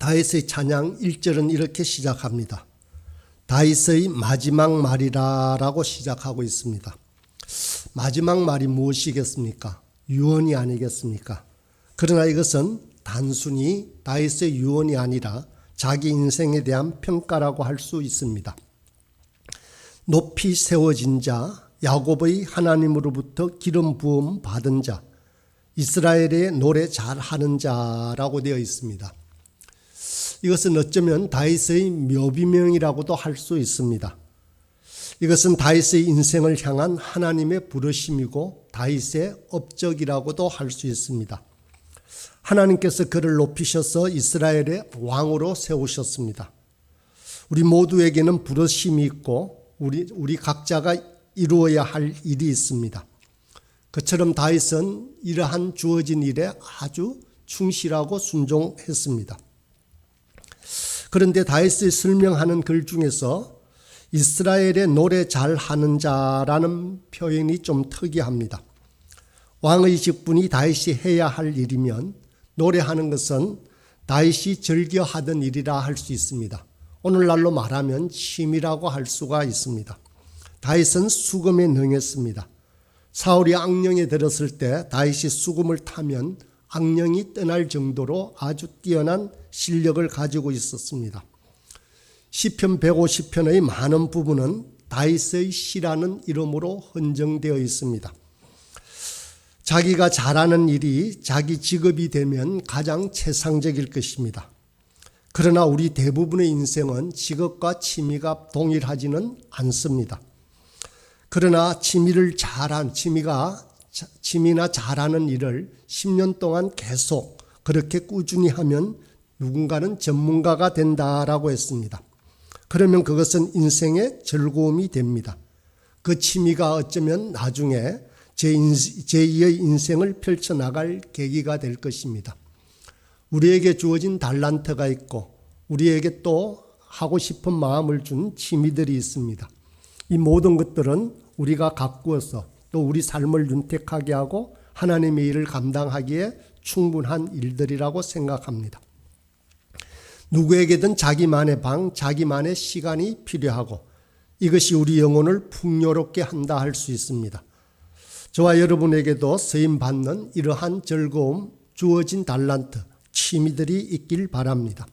다윗의 찬양 1절은 이렇게 시작합니다. 다윗의 마지막 말이라고 시작하고 있습니다. 마지막 말이 무엇이겠습니까? 유언이 아니겠습니까? 그러나 이것은 단순히 다윗의 유언이 아니라 자기 인생에 대한 평가라고 할 수 있습니다. 높이 세워진 자, 야곱의 하나님으로부터 기름 부음 받은 자, 이스라엘의 노래 잘하는 자라고 되어 있습니다. 이것은 어쩌면 다윗의 묘비명이라고도 할 수 있습니다. 이것은 다윗의 인생을 향한 하나님의 부르심이고 다윗의 업적이라고도 할 수 있습니다. 하나님께서 그를 높이셔서 이스라엘의 왕으로 세우셨습니다. 우리 모두에게는 부르심이 있고 우리 각자가 이루어야 할 일이 있습니다. 그처럼 다윗은 이러한 주어진 일에 아주 충실하고 순종했습니다. 그런데 다윗이 설명하는 글 중에서 이스라엘의 노래 잘하는 자라는 표현이 좀 특이합니다. 왕의 직분이 다윗이 해야 할 일이면 노래하는 것은 다윗이 즐겨하던 일이라 할 수 있습니다. 오늘날로 말하면 취미라고 할 수가 있습니다. 다윗은 수금에 능했습니다. 사울이 악령에 들었을 때 다윗이 수금을 타면 악령이 떠날 정도로 아주 뛰어난 실력을 가지고 있었습니다. 시편 150편의 많은 부분은 다윗의 시라는 이름으로 헌정되어 있습니다. 자기가 잘하는 일이 자기 직업이 되면 가장 최상적일 것입니다. 그러나 우리 대부분의 인생은 직업과 취미가 동일하지는 않습니다. 그러나 취미나 잘하는 일을 10년 동안 계속 그렇게 꾸준히 하면 누군가는 전문가가 된다라고 했습니다. 그러면 그것은 인생의 즐거움이 됩니다. 그 취미가 어쩌면 나중에 제2의 인생을 펼쳐나갈 계기가 될 것입니다. 우리에게 주어진 달란트가 있고 우리에게 또 하고 싶은 마음을 준 취미들이 있습니다. 이 모든 것들은 우리가 가꾸어서 또 우리 삶을 윤택하게 하고 하나님의 일을 감당하기에 충분한 일들이라고 생각합니다. 누구에게든 자기만의 방, 자기만의 시간이 필요하고 이것이 우리 영혼을 풍요롭게 한다 할 수 있습니다. 저와 여러분에게도 쓰임받는 이러한 즐거움, 주어진 달란트, 취미들이 있길 바랍니다.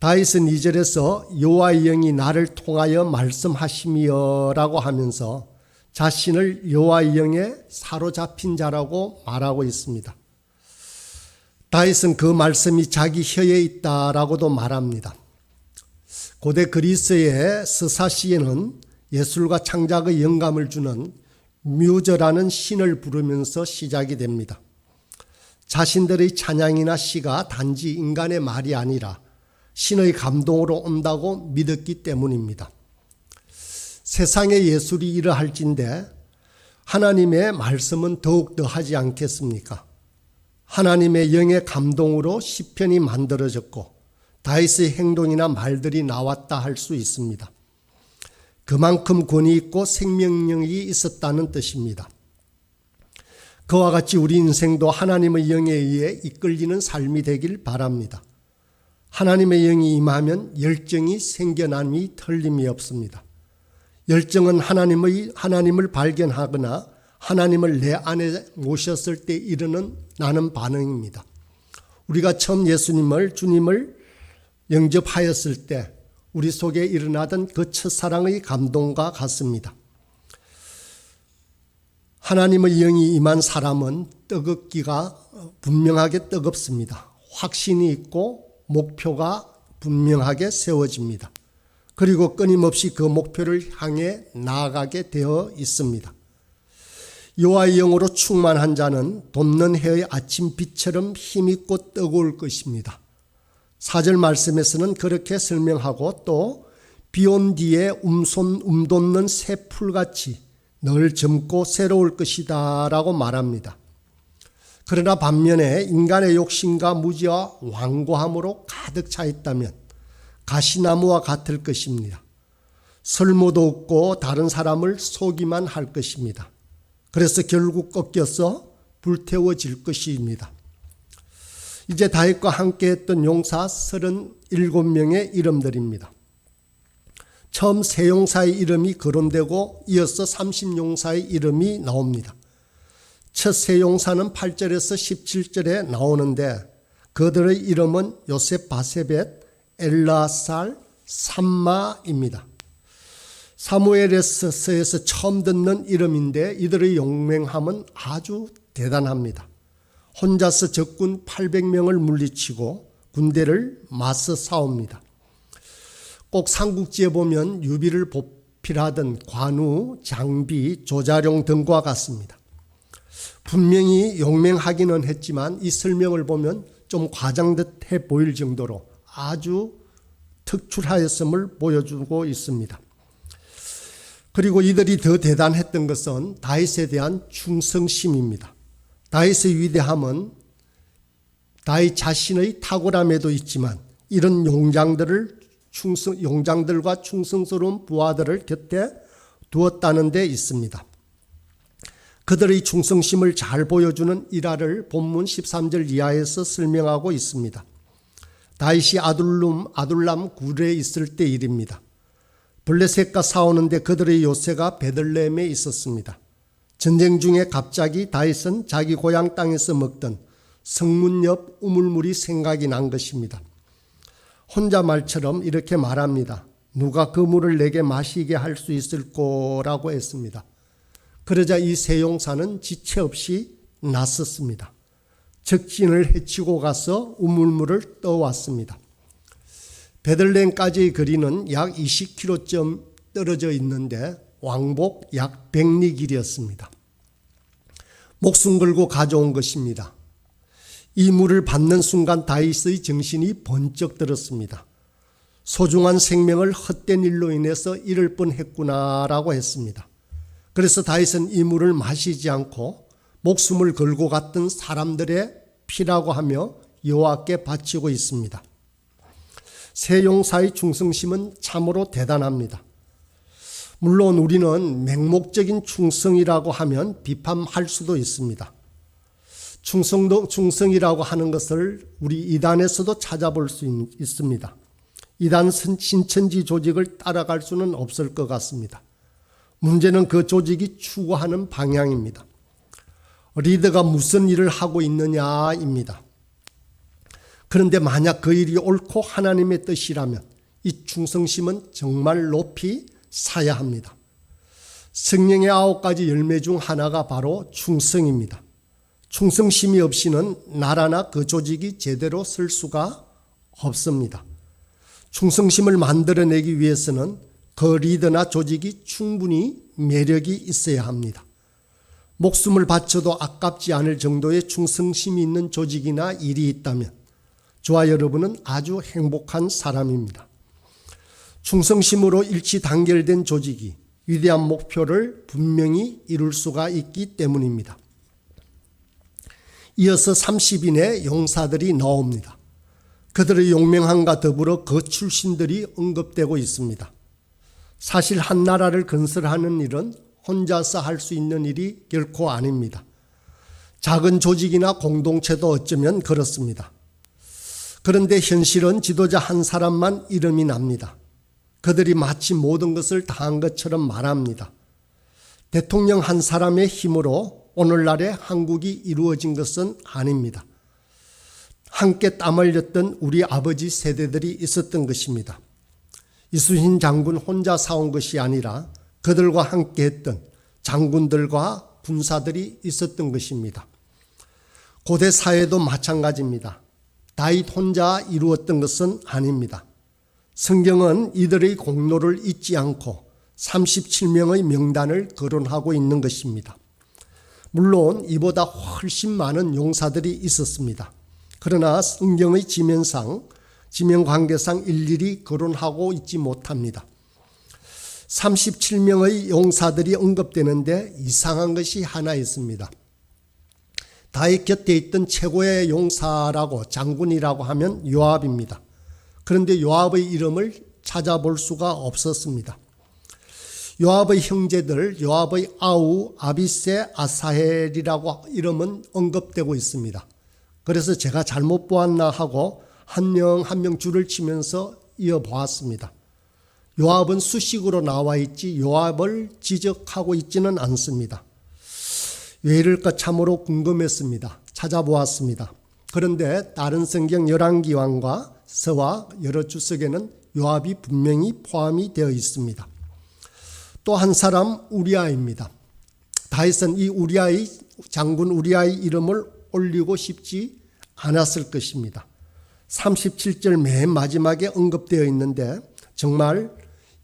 다윗은 2절에서 여호와의 영이 나를 통하여 말씀하심이여라고 하면서 자신을 여호와의 영에 사로잡힌 자라고 말하고 있습니다. 다윗은 그 말씀이 자기 혀에 있다라고도 말합니다. 고대 그리스의 스사시에는 예술과 창작의 영감을 주는 뮤저라는 신을 부르면서 시작이 됩니다. 자신들의 찬양이나 시가 단지 인간의 말이 아니라 신의 감동으로 온다고 믿었기 때문입니다. 세상의 예술이 이러할진데 하나님의 말씀은 더욱 더하지 않겠습니까? 하나님의 영의 감동으로 시편이 만들어졌고 다윗의 행동이나 말들이 나왔다 할 수 있습니다. 그만큼 권위 있고 생명력이 있었다는 뜻입니다. 그와 같이 우리 인생도 하나님의 영에 의해 이끌리는 삶이 되길 바랍니다. 하나님의 영이 임하면 열정이 생겨남이 틀림이 없습니다. 열정은 하나님을 발견하거나 하나님을 내 안에 모셨을 때 이르는 나는 반응입니다. 우리가 처음 주님을 영접하였을 때 우리 속에 일어나던 그 첫사랑의 감동과 같습니다. 하나님의 영이 임한 사람은 뜨겁기가 분명하게 뜨겁습니다. 확신이 있고 목표가 분명하게 세워집니다. 그리고 끊임없이 그 목표를 향해 나아가게 되어 있습니다. 여호와의 영으로 충만한 자는 돋는 해의 아침빛처럼 힘있고 뜨거울 것입니다. 4절 말씀에서는 그렇게 설명하고 또 비온 뒤에 움돋는 새 풀같이 늘 젊고 새로울 것이다 라고 말합니다. 그러나 반면에 인간의 욕심과 무지와 완고함으로 가득 차 있다면 가시나무와 같을 것입니다. 설모도 없고 다른 사람을 속이만 할 것입니다. 그래서 결국 꺾여서 불태워질 것입니다. 이제 다윗과 함께했던 용사 37명의 이름들입니다. 처음 세 용사의 이름이 거론되고 이어서 30용사의 이름이 나옵니다. 첫 세 용사는 8절에서 17절에 나오는데 그들의 이름은 요셉 바세벳, 엘라살, 삼마입니다. 사무엘서에서 처음 듣는 이름인데 이들의 용맹함은 아주 대단합니다. 혼자서 적군 800명을 물리치고 군대를 맞서 싸웁니다. 꼭 삼국지에 보면 유비를 보필하던 관우, 장비, 조자룡 등과 같습니다. 분명히 용맹하기는 했지만 이 설명을 보면 좀 과장듯해 보일 정도로 아주 특출하였음을 보여주고 있습니다. 그리고 이들이 더 대단했던 것은 다윗에 대한 충성심입니다. 다윗의 위대함은 다윗 자신의 탁월함에도 있지만 이런 용장들과 충성스러운 부하들을 곁에 두었다는 데 있습니다. 그들의 충성심을 잘 보여주는 일화를 본문 13절 이하에서 설명하고 있습니다. 다윗이 아둘람 굴에 있을 때 일입니다. 블레셋과 싸우는데 그들의 요새가 베들레헴에 있었습니다. 전쟁 중에 갑자기 다윗은 자기 고향 땅에서 먹던 성문 옆 우물물이 생각이 난 것입니다. 혼자 말처럼 이렇게 말합니다. 누가 그 물을 내게 마시게 할 수 있을 거라고 했습니다. 그러자 이 세 용사는 지체 없이 나섰습니다. 적진을 헤치고 가서 우물물을 떠왔습니다. 베들레헴까지의 거리는 약 20km쯤 떨어져 있는데 왕복 약 100리 길이었습니다. 목숨 걸고 가져온 것입니다. 이 물을 받는 순간 다윗의 정신이 번쩍 들었습니다. 소중한 생명을 헛된 일로 인해서 잃을 뻔했구나라고 했습니다. 그래서 다윗은 이 물을 마시지 않고 목숨을 걸고 갔던 사람들의 피라고 하며 여호와께 바치고 있습니다. 세 용사의 충성심은 참으로 대단합니다. 물론 우리는 맹목적인 충성이라고 하면 비판할 수도 있습니다. 충성이라고 하는 것을 우리 이단에서도 찾아볼 수 있습니다. 이단 신천지 조직을 따라갈 수는 없을 것 같습니다. 문제는 그 조직이 추구하는 방향입니다. 리더가 무슨 일을 하고 있느냐입니다. 그런데 만약 그 일이 옳고 하나님의 뜻이라면 이 충성심은 정말 높이 사야 합니다. 성령의 9가지 열매 중 하나가 바로 충성입니다. 충성심이 없이는 나라나 그 조직이 제대로 설 수가 없습니다. 충성심을 만들어내기 위해서는 그 리더나 조직이 충분히 매력이 있어야 합니다. 목숨을 바쳐도 아깝지 않을 정도의 충성심이 있는 조직이나 일이 있다면 저와 여러분은 아주 행복한 사람입니다. 충성심으로 일치 단결된 조직이 위대한 목표를 분명히 이룰 수가 있기 때문입니다. 이어서 30인의 용사들이 나옵니다. 그들의 용맹함과 더불어 그 출신들이 언급되고 있습니다. 사실 한 나라를 건설하는 일은 혼자서 할 수 있는 일이 결코 아닙니다. 작은 조직이나 공동체도 어쩌면 그렇습니다. 그런데 현실은 지도자 한 사람만 이름이 납니다. 그들이 마치 모든 것을 다 한 것처럼 말합니다. 대통령 한 사람의 힘으로 오늘날의 한국이 이루어진 것은 아닙니다. 함께 땀 흘렸던 우리 아버지 세대들이 있었던 것입니다. 이순신 장군 혼자 싸운 것이 아니라 그들과 함께 했던 장군들과 군사들이 있었던 것입니다. 고대 사회도 마찬가지입니다. 다윗 혼자 이루었던 것은 아닙니다. 성경은 이들의 공로를 잊지 않고 37명의 명단을 거론하고 있는 것입니다. 물론 이보다 훨씬 많은 용사들이 있었습니다. 그러나 성경의 지명 관계상 일일이 거론하고 있지 못합니다. 37명의 용사들이 언급되는데 이상한 것이 하나 있습니다. 다윗 곁에 있던 최고의 용사라고 장군이라고 하면 요압입니다. 그런데 요압의 이름을 찾아볼 수가 없었습니다. 요압의 형제들 요압의 아우, 아비세, 아사헬이라고 이름은 언급되고 있습니다. 그래서 제가 잘못 보았나 하고 한 명 한 명 줄을 치면서 이어보았습니다. 요압은 수식으로 나와 있지 요압을 지적하고 있지는 않습니다. 왜 이럴까 참으로 궁금했습니다. 찾아보았습니다. 그런데 다른 성경 열왕기왕과 서와 여러 주석에는 요압이 분명히 포함이 되어 있습니다. 또 한 사람 우리아입니다. 다윗은 이 우리아의 장군 우리아의 이름을 올리고 싶지 않았을 것입니다. 37절 맨 마지막에 언급되어 있는데 정말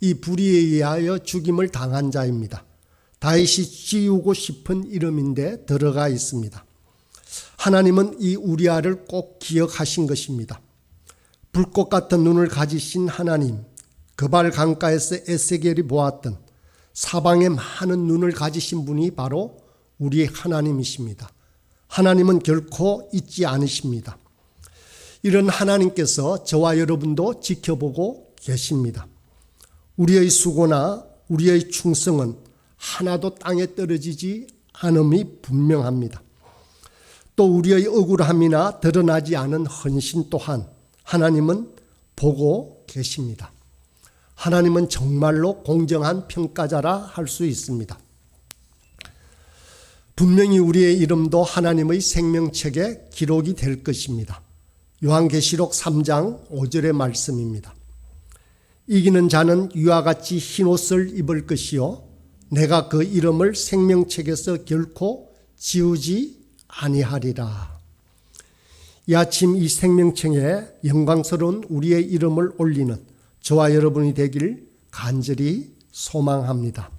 이 불의에 의하여 죽임을 당한 자입니다. 다윗이 지우고 싶은 이름인데 들어가 있습니다. 하나님은 이 우리아를 꼭 기억하신 것입니다. 불꽃 같은 눈을 가지신 하나님, 그발 강가에서 에세겔이 보았던 사방에 많은 눈을 가지신 분이 바로 우리의 하나님이십니다. 하나님은 결코 잊지 않으십니다. 이런 하나님께서 저와 여러분도 지켜보고 계십니다. 우리의 수고나 우리의 충성은 하나도 땅에 떨어지지 않음이 분명합니다. 또 우리의 억울함이나 드러나지 않은 헌신 또한 하나님은 보고 계십니다. 하나님은 정말로 공정한 평가자라 할 수 있습니다. 분명히 우리의 이름도 하나님의 생명책에 기록이 될 것입니다. 요한계시록 3장 5절의 말씀입니다. 이기는 자는 이와 같이 흰옷을 입을 것이요 내가 그 이름을 생명책에서 결코 지우지 아니하리라. 이 아침 이 생명책에 영광스러운 우리의 이름을 올리는 저와 여러분이 되길 간절히 소망합니다.